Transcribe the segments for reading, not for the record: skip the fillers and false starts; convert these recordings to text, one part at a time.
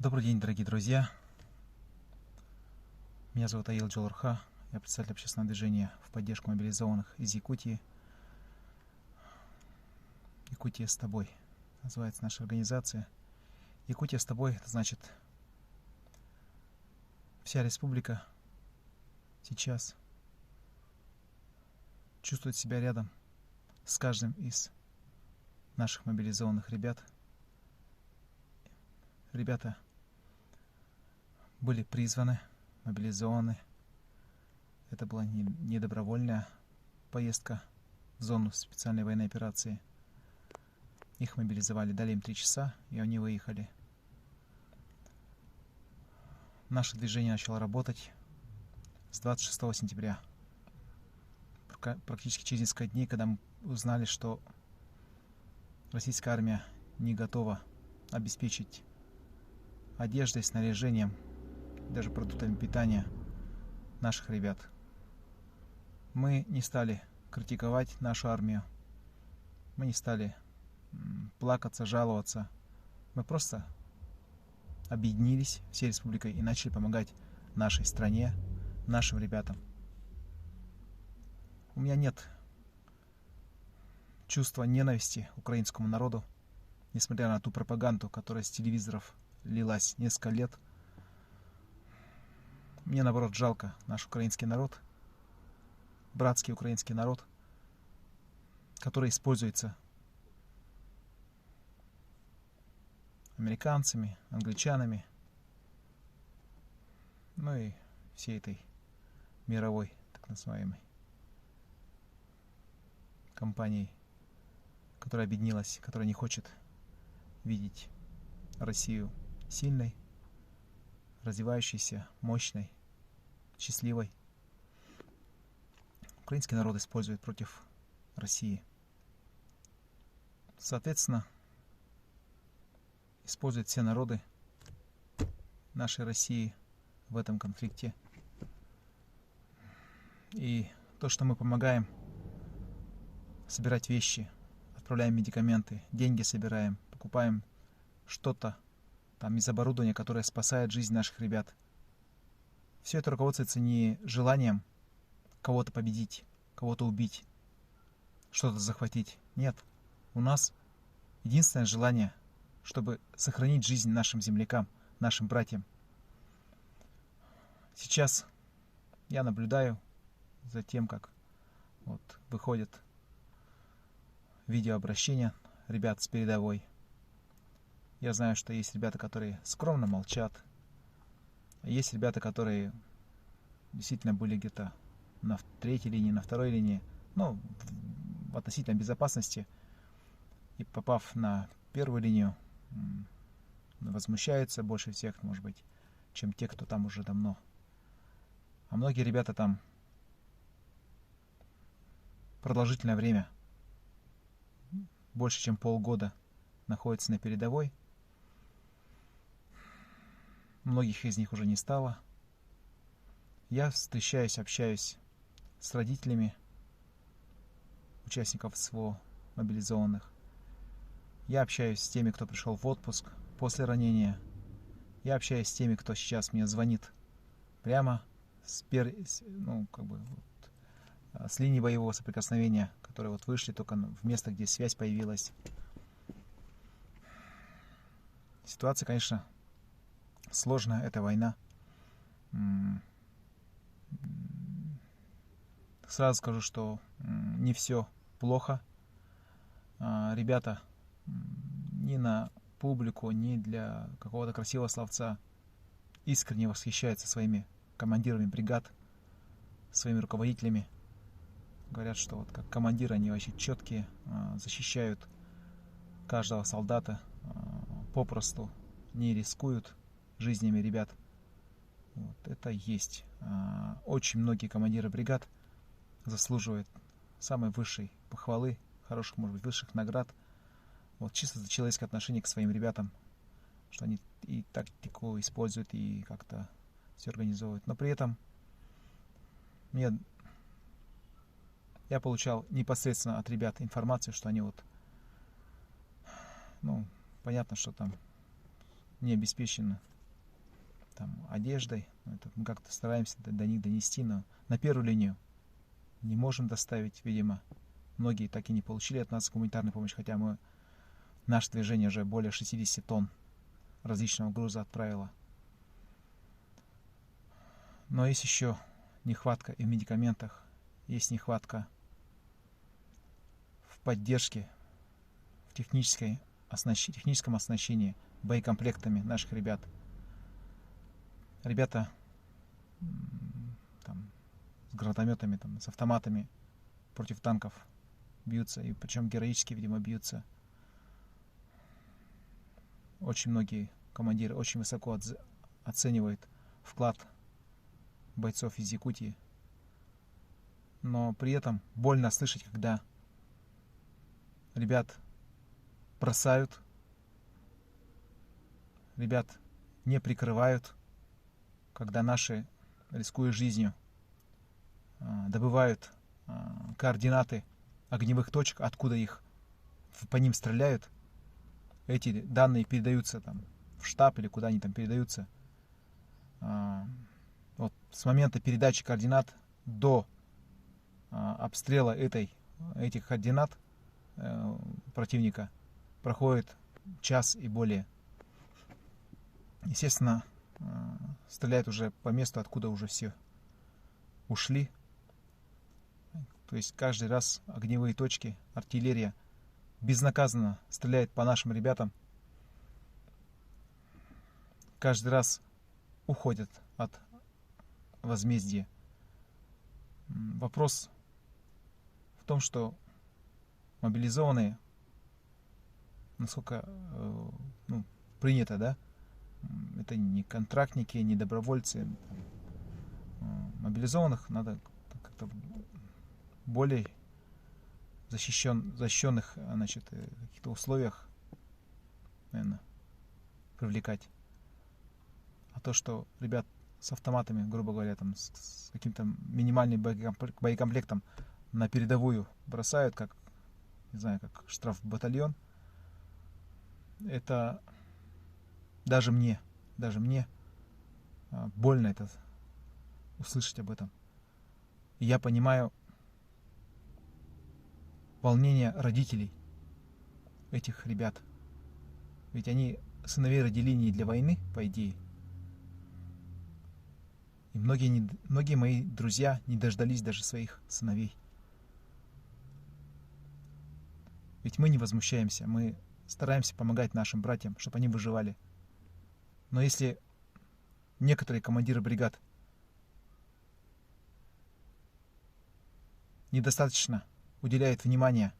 Добрый день, дорогие друзья. Меня зовут Аил Джолурха. Я представитель общественного движения в поддержку мобилизованных из Якутии. Якутия с тобой называется наша организация. Якутия с тобой, это значит, вся республика сейчас чувствует себя рядом с каждым из наших мобилизованных ребят. Ребята были призваны, мобилизованы. Это была не добровольная поездка в зону специальной военной операции. Их мобилизовали, дали им 3 часа, и они выехали. Наше движение начало работать с 26 сентября. Практически через несколько дней, когда мы узнали, что российская армия не готова обеспечить одеждой, снаряжением, даже продуктами питания наших ребят. Мы не стали критиковать нашу армию. Мы не стали плакаться, жаловаться. Мы просто объединились всей республикой и начали помогать нашей стране, нашим ребятам. У меня нет чувства ненависти к украинскому народу, несмотря на ту пропаганду, которая с телевизоров лилась несколько лет. Мне, наоборот, жалко наш украинский народ, братский украинский народ, который используется американцами, англичанами, ну и всей этой мировой, так называемой, компанией, которая объединилась, которая не хочет видеть Россию сильной, развивающейся, мощной, счастливой. Украинский народ использует против России. Соответственно, используют все народы нашей России в этом конфликте. И то, что мы помогаем собирать вещи, отправляем медикаменты, деньги собираем, покупаем что-то там из оборудования, которое спасает жизнь наших ребят. Все это руководствуется не желанием кого-то победить, кого-то убить, что-то захватить. Нет. У нас единственное желание, чтобы сохранить жизнь нашим землякам, нашим братьям. Сейчас я наблюдаю за тем, как выходят видеообращения ребят с передовой. Я знаю, что есть ребята, которые скромно молчат. Есть ребята, которые действительно были где-то на 3-й линии, на 2-й линии, ну, в относительной безопасности. И попав на 1-ю линию, возмущаются больше всех, может быть, чем те, кто там уже давно. А многие ребята там продолжительное время, больше чем полгода, находятся на передовой. Многих из них уже не стало. Я встречаюсь, общаюсь с родителями участников СВО, мобилизованных. Я общаюсь с теми, кто пришел в отпуск после ранения. Я общаюсь с теми, кто сейчас мне звонит прямо с линии боевого соприкосновения, которые вышли только в место, где связь появилась. Ситуация, конечно, сложная, это война. Сразу скажу, что не все плохо. Ребята ни на публику, ни для какого-то красивого словца искренне восхищаются своими командирами бригад, своими руководителями. Говорят, что как командиры они вообще четкие, защищают каждого солдата, попросту не рискуют жизнями ребят. Это есть. Очень многие командиры бригад заслуживают самой высшей похвалы, хороших, может быть, высших наград. Чисто за человеческое отношение к своим ребятам, что они и тактику используют, и как-то все организовывают. Но при этом я получал непосредственно от ребят информацию, что они понятно, что там не обеспечены там, одеждой. Это мы как-то стараемся до них донести, но на первую линию не можем доставить, видимо. Многие так и не получили от нас гуманитарную помощь, хотя наше движение уже более 60 тонн различного груза отправило. Но есть еще нехватка и в медикаментах, есть нехватка в поддержке, в техническом оснащении боекомплектами наших ребят. Ребята там, с гранатометами, там, с автоматами против танков бьются, и причем героически, видимо, бьются. Очень многие командиры очень высоко оценивают вклад бойцов из Якутии. Но при этом больно слышать, когда ребят бросают, ребят не прикрывают, когда наши, рискуя жизнью, добывают координаты огневых точек, откуда их по ним стреляют. Эти данные передаются там в штаб или куда они там передаются. Вот с момента передачи координат до обстрела этих координат противника проходит час и более. Естественно, стреляют уже по месту, откуда уже все ушли. То есть каждый раз огневые точки, артиллерия безнаказанно стреляет по нашим ребятам. Каждый раз уходят от возмездия. Вопрос в том, что мобилизованные, насколько принято, да, это не контрактники, не добровольцы. Мобилизованных надо как-то более защищенных, значит, каких-то условиях, наверное, привлекать. А то, что ребят с автоматами, грубо говоря, там, с каким-то минимальным боекомплектом на передовую бросают, как, не знаю, как штрафбатальон, это даже мне больно это услышать об этом. И я понимаю волнение родителей этих ребят. Ведь они сыновей родили не для войны, по идее. И многие мои друзья не дождались даже своих сыновей. Ведь мы не возмущаемся, мы стараемся помогать нашим братьям, чтобы они выживали. Но если некоторые командиры бригад недостаточно уделяют внимания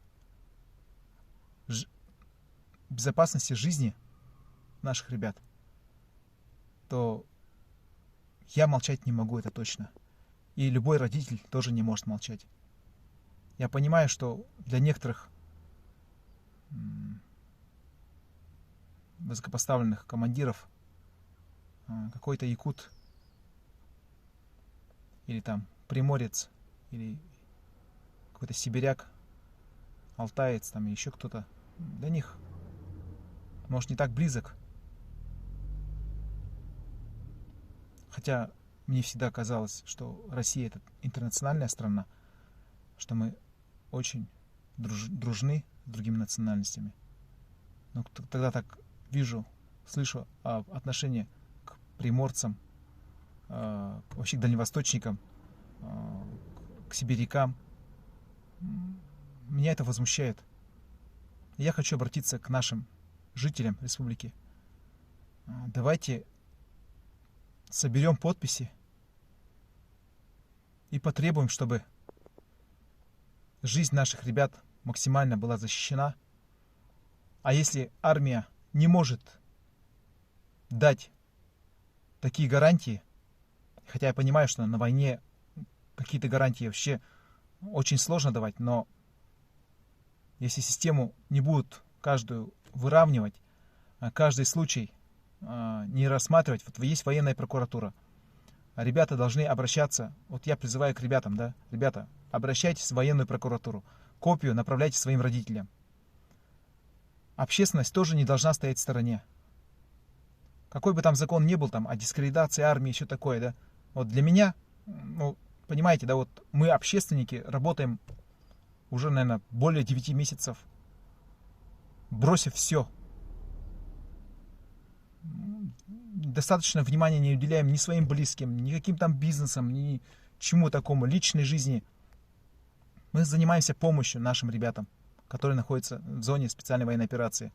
безопасности жизни наших ребят, то я молчать не могу, это точно. И любой родитель тоже не может молчать. Я понимаю, что для некоторых высокопоставленных командиров какой-то якут или там приморец или какой-то сибиряк, алтаец там, или еще кто-то, для них, может, не так близок. Хотя мне всегда казалось, что Россия — это интернациональная страна, что мы очень дружны с другими национальностями. Но тогда так вижу, слышу отношение к приморцам, вообще к дальневосточникам, к сибирякам. Меня это возмущает. Я хочу обратиться к нашим жителям республики. Давайте соберем подписи и потребуем, чтобы жизнь наших ребят максимально была защищена. А если армия не может дать такие гарантии, хотя я понимаю, что на войне какие-то гарантии вообще очень сложно давать, но если систему не будут каждую выравнивать, каждый случай не рассматривать, вот есть военная прокуратура, ребята должны обращаться, вот я призываю к ребятам, да, ребята, обращайтесь в военную прокуратуру, копию направляйте своим родителям. Общественность тоже не должна стоять в стороне. какой бы там закон ни был, там, о дискредитации армии и все такое, да, вот для меня, ну, понимаете, да, вот мы, общественники, работаем уже, наверное, более 9 месяцев, бросив все. Достаточно внимания не уделяем ни своим близким, ни каким там бизнесам, ни чему такому, личной жизни. Мы занимаемся помощью нашим ребятам, которые находятся в зоне специальной военной операции.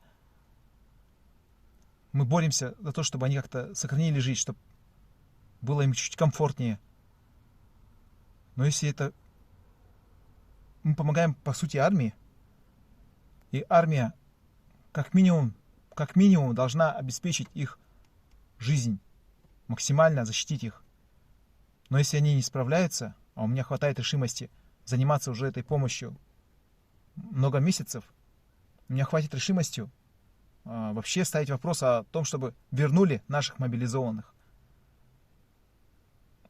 Мы боремся за то, чтобы они как-то сохранили жизнь, чтобы было им чуть комфортнее. Но если это... Мы помогаем, по сути, армии, и армия как минимум должна обеспечить их жизнь, максимально защитить их. Но если они не справляются, а у меня хватает решимости заниматься уже этой помощью много месяцев, у меня хватит решимостью вообще ставить вопрос о том, чтобы вернули наших мобилизованных.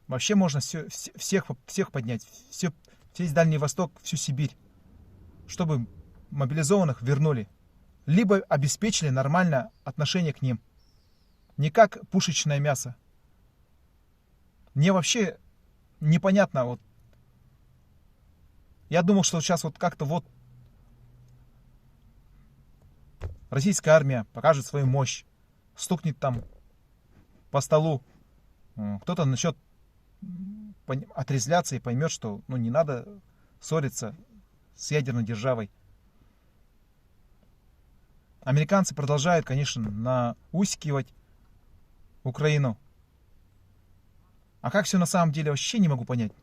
Вообще можно всех поднять, весь Дальний Восток, всю Сибирь, чтобы мобилизованных вернули. Либо обеспечили нормальное отношение к ним. Не как пушечное мясо. Мне вообще непонятно, вот. Я думал, что сейчас вот как-то вот российская армия покажет свою мощь, стукнет там по столу, кто-то начнет отрезвляться и поймет, что ну, не надо ссориться с ядерной державой. Американцы продолжают, конечно, наускивать Украину. А как все на самом деле, вообще не могу понять.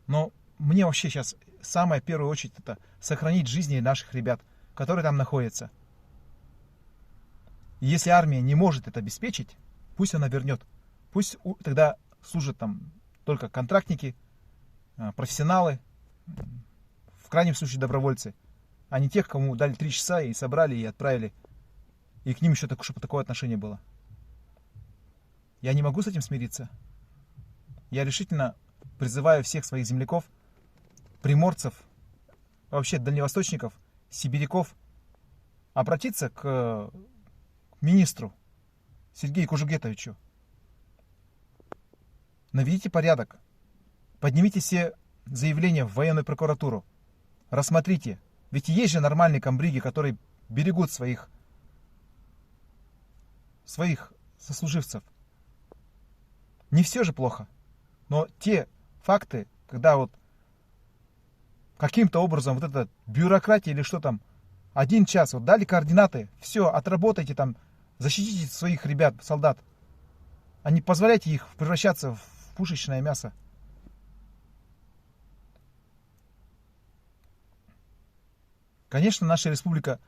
Но мне вообще сейчас самое в первую очередь это сохранить жизни наших ребят, которые там находятся. И если армия не может это обеспечить, пусть она вернет. Пусть тогда служат там только контрактники, профессионалы, в крайнем случае добровольцы, а не тех, кому дали 3 часа и собрали и отправили. И к ним еще чтобы такое отношение было. Я не могу с этим смириться. Я решительно призываю всех своих земляков, приморцев, вообще дальневосточников, сибиряков, обратиться к министру Сергею Кужугетовичу. Наведите порядок. Поднимите все заявления в военную прокуратуру. Рассмотрите. Ведь есть же нормальные комбриги, которые берегут своих сослуживцев. Не все же плохо. Но те факты, когда вот каким-то образом вот эта бюрократия или что там, 1 час, вот дали координаты, все, отработайте там, защитите своих ребят, солдат, а не позволяйте их превращаться в пушечное мясо. Конечно, наша республика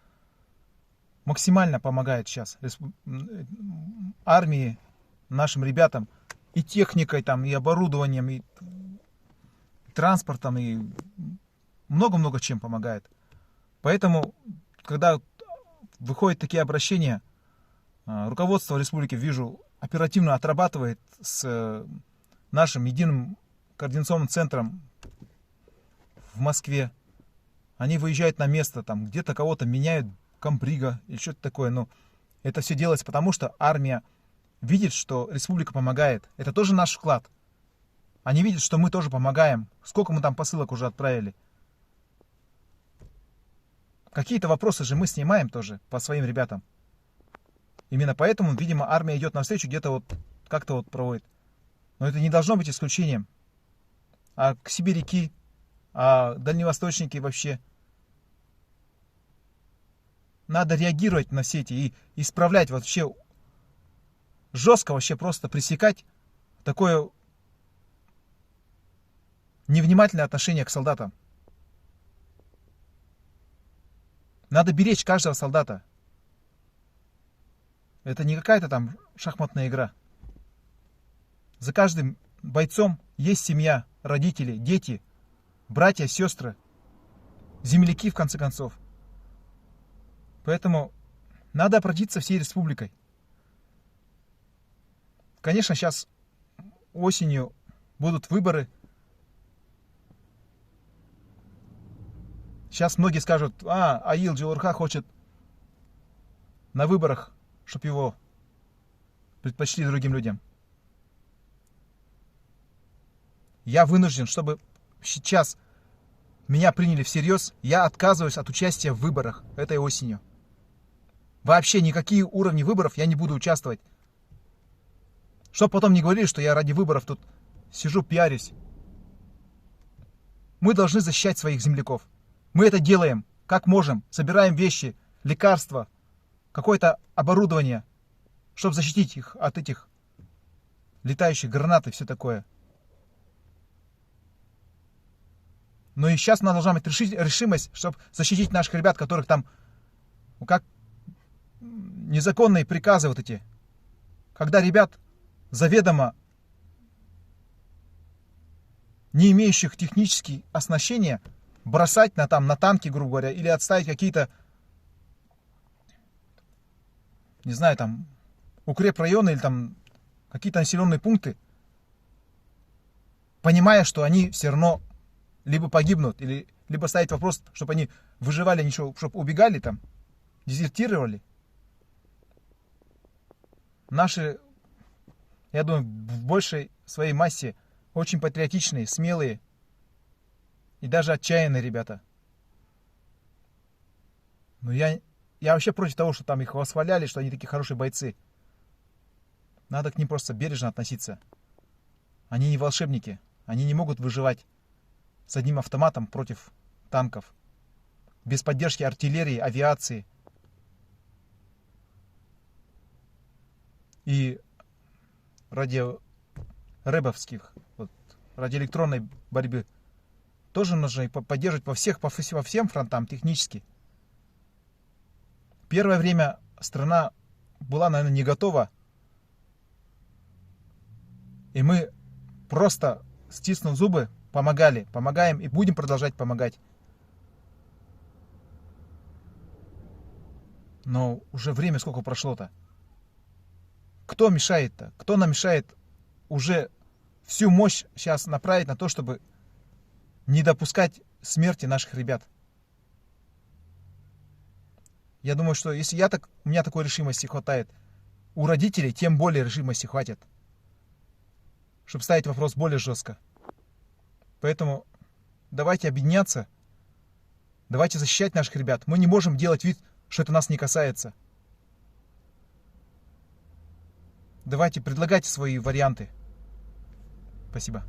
максимально помогает сейчас армии, нашим ребятам, и техникой, там, и оборудованием, и транспортом, и много-много чем помогает. Поэтому, когда выходят такие обращения, руководство республики, вижу, оперативно отрабатывает с нашим единым координационным центром в Москве. Они выезжают на место, там где-то кого-то меняют, комбрига или что-то такое. Но это все делается потому, что армия видит, что республика помогает. Это тоже наш вклад. Они видят, что мы тоже помогаем. Сколько мы там посылок уже отправили. Какие-то вопросы же мы снимаем тоже по своим ребятам. Именно поэтому, видимо, армия идет навстречу, где-то вот как-то вот проводит. Но это не должно быть исключением. А к сибиряки, а дальневосточники вообще. Надо реагировать на все эти и исправлять вообще. Жестко вообще просто пресекать такое невнимательное отношение к солдатам. Надо беречь каждого солдата. Это не какая-то там шахматная игра. За каждым бойцом есть семья, родители, дети, братья, сестры, земляки, в конце концов. Поэтому надо обратиться всей республикой. Конечно, сейчас осенью будут выборы. Сейчас многие скажут, Аил Джалурха хочет на выборах, чтобы его предпочли другим людям. Я вынужден, чтобы сейчас меня приняли всерьез, я отказываюсь от участия в выборах этой осенью. Вообще никакие уровни выборов я не буду участвовать. Чтоб потом не говорили, что я ради выборов тут сижу, пиарюсь. Мы должны защищать своих земляков. Мы это делаем, как можем. Собираем вещи, лекарства, какое-то оборудование, чтобы защитить их от этих летающих гранат и все такое. Но и сейчас у нас должна быть решимость, чтобы защитить наших ребят, которых там, как незаконные приказы вот эти. Когда ребят заведомо не имеющих технические оснащения бросать на танки, грубо говоря, или отставить какие-то, не знаю, там, укрепрайоны или там какие-то населенные пункты, понимая, что они все равно либо погибнут, либо ставить вопрос, чтобы они выживали, ничего, чтобы убегали там, дезертировали. Наши, я думаю, в большей своей массе очень патриотичные, смелые и даже отчаянные ребята. Но я вообще против того, что там их восхваляли, что они такие хорошие бойцы. Надо к ним просто бережно относиться. Они не волшебники. Они не могут выживать с одним автоматом против танков. Без поддержки артиллерии, авиации. И радиорэбовских, радиоэлектронной борьбы тоже нужно поддерживать по всем фронтам технически. Первое время страна была, наверное, не готова. И мы просто, стиснув зубы, помогаем и будем продолжать помогать. Но уже время сколько прошло-то? Кто мешает-то? Кто нам мешает уже всю мощь сейчас направить на то, чтобы не допускать смерти наших ребят? Я думаю, что если у меня такой решимости хватает, у родителей тем более решимости хватит, чтобы ставить вопрос более жестко. Поэтому давайте объединяться, давайте защищать наших ребят. Мы не можем делать вид, что это нас не касается. Давайте, предлагайте свои варианты. Спасибо.